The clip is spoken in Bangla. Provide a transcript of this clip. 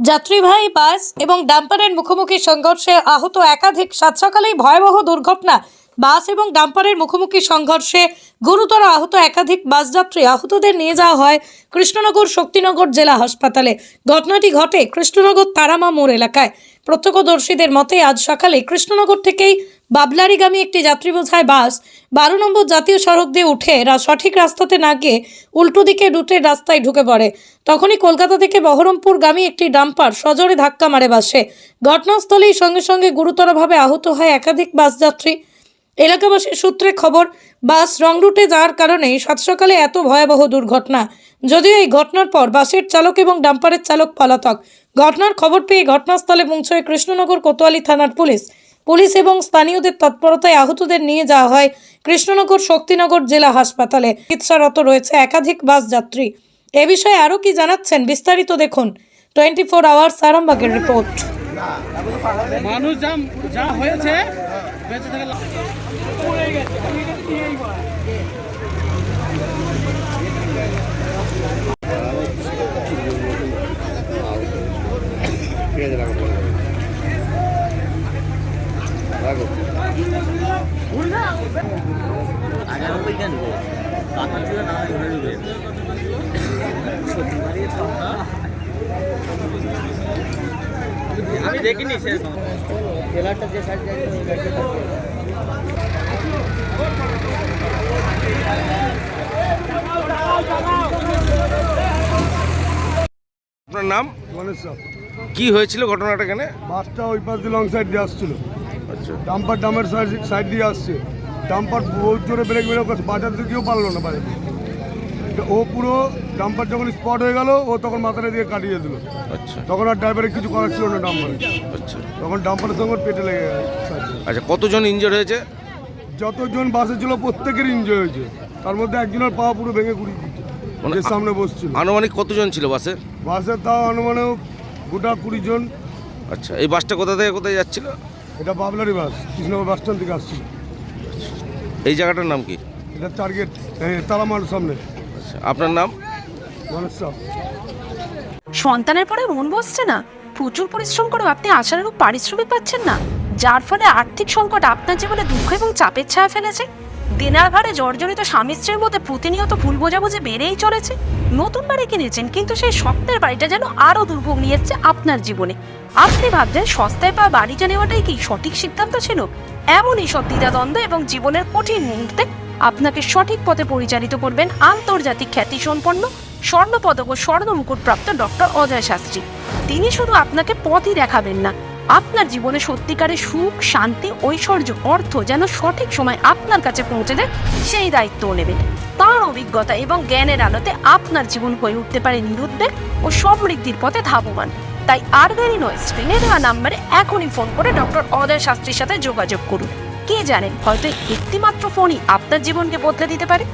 যাত্রীবাহী বাস এবং ডাম্পারের মুখোমুখি সংঘর্ষে আহত একাধিক। সাত সকালেই ভয়াবহ দুর্ঘটনা। বাস এবং ডাম্পারের মুখোমুখি সংঘর্ষে গুরুতর আহত একাধিক বাস যাত্রী। আহতদের নিয়ে যাওয়া হয় কৃষ্ণনগর শক্তিনগর জেলা হাসপাতালে। ঘটনাটি ঘটে কৃষ্ণনগর তারামা মোড় এলাকায়। প্রত্যক্ষদর্শীদের মতে আজ সকালে কৃষ্ণনগর থেকেই বাবলারিগামী একটি যাত্রী বোঝাই বাস 12 নম্বর জাতীয় সড়ক দিয়ে উঠে সঠিক রাস্তাতে না গিয়ে উল্টো দিকে রুটের রাস্তায় ঢুকে পড়ে। তখনই কলকাতা থেকে বহরমপুরগামী একটি ডাম্পার সজোরে ধাক্কা মারে বাসে। ঘটনাস্থলেই সঙ্গে সঙ্গে গুরুতরভাবে আহত হয় একাধিক বাস যাত্রী। এলাকাবাসীর সূত্রে খবর, বাস রং রুটে যাওয়ার কারণে সাত সকালে এত ভয়াবহ দুর্ঘটনা। যদিও এই ঘটনার পর বাসের চালক এবং ডাম্পারের চালক পলাতক। ঘটনার খবর পেয়ে ঘটনাস্থলে পৌঁছয় কৃষ্ণনগর কোতোয়ালি থানার পুলিশ এবং স্থানীয়দের তৎপরতায় আহতদের নিয়ে যাওয়া হয় কৃষ্ণনগর শক্তিনগর জেলা হাসপাতালে। চিকিৎসারত রয়েছে একাধিক বাস যাত্রী। এ বিষয়ে আরও কি জানাচ্ছেন বিস্তারিত দেখুন 24 আওয়ার্স আরামবাগের রিপোর্ট। মানুষ যা হয়েছে বেঁচে থাকা আমি দেখিনি সেরকম ট্রেলারটা যে সাইড যায় ওই গাড়িটা থাকে। আপনার নাম? গণেশ সাহ। কি হয়েছিল ঘটনাটা? এখানে বাসটা ওই পাশ দিয়ে লং সাইড দিয়ে আসছিল, আচ্ছা ডাম্পার ডামের সাইড দিয়ে আসছে। ডাম্পার বহুত জোরে ব্রেক বেরো করছে, বাজাতে কেউ পারলো না বাজাতে। ও পুরো ডাম্পার যখন স্পট হয়ে গেল, ও তখন মাথাটা দিয়ে কাটিয়ে দিল। আচ্ছা তখন আর ড্রাইভারের কিছু করার ছিল না ডাম্পারে। আচ্ছা তখন ডাম্পারের সঙ্গে পেটে লেগে গেছে। আচ্ছা, কতজন ইনজোর হয়েছে? যতজন বাসে ছিল প্রত্যেকের ইনজয় হয়েছে। তার মধ্যে একজনের পা পুরো ভেঙে গুড়িয়ে দিচ্ছে, মানে যে সামনে বসছিল। আনুমানিক কতজন ছিল বাসে? বাসে তাও অনুমানে গোটা 20 জন। আচ্ছা, এই বাসটা কোথা থেকে কোথায় যাচ্ছিল? এটা বাবলারি বাস, কৃষ্ণনগর বাস স্ট্যান্ড থেকে আসছিল। এই জায়গাটার নাম কি? এটা টার্গেট তারামার সামনে। আচ্ছা, আপনার নাম? গণেশ সাহ। সন্তানের পরে মন বসছে না, প্রচুর পরিশ্রম করেও আপনি আশানুরূপ পারিশ্রমিক পাচ্ছেন না, যার ফলে আর্থিক সংকট আপনার জীবনে দুঃখ এবং চাপের ছায়া ফেলেছে। দেনার ভারে জর্জরিত স্বামী স্ত্রীর মধ্যে প্রতিনিয়ত ভুল বোঝাবুঝি বেড়েই চলেছে। নতুন বাড়ি কিনেছেন, কিন্তু সেই স্বপ্নের বাড়িটা যেন আরও দুর্ভোগ নিয়ে এসছে আপনার জীবনে। আপনি ভাবছেন সস্তায় পাওয়া বাড়িটা নেওয়াটাই কি সঠিক সিদ্ধান্ত ছিল? এমনই সব দ্বিধাদ্বন্দ্ব এবং জীবনের কঠিন মুহূর্তে আপনাকে সঠিক পথে পরিচালিত করবেন আন্তর্জাতিক খ্যাতিসম্পন্ন স্বর্ণপদক ও স্বর্ণ মুকুটপ্রাপ্ত ডক্টর অজয় শাস্ত্রী। তিনি শুধু আপনাকে পথই দেখাবেন না, আপনার জীবনে সত্যিকারের সুখ, শান্তি, ঐশ্বর্য, অর্থ যেন সঠিক সময় আপনার কাছে পৌঁছে দেয় সেই দায়িত্বও নেবেন। তাঁর অভিজ্ঞতা এবং জ্ঞানের আলোতে আপনার জীবন হয়ে উঠতে পারে নিরুদ্বেগ ও সমৃদ্ধির পথে ধাবমান। তাই আর দেরি নয়, স্ক্রিনে দেওয়া নাম্বারে এখনই ফোন করে ডক্টর অজয় শাস্ত্রীর সাথে যোগাযোগ করুন। কে জানেন, হয়তো একটি মাত্র ফোনই আপনার জীবনকে বদলে দিতে পারে।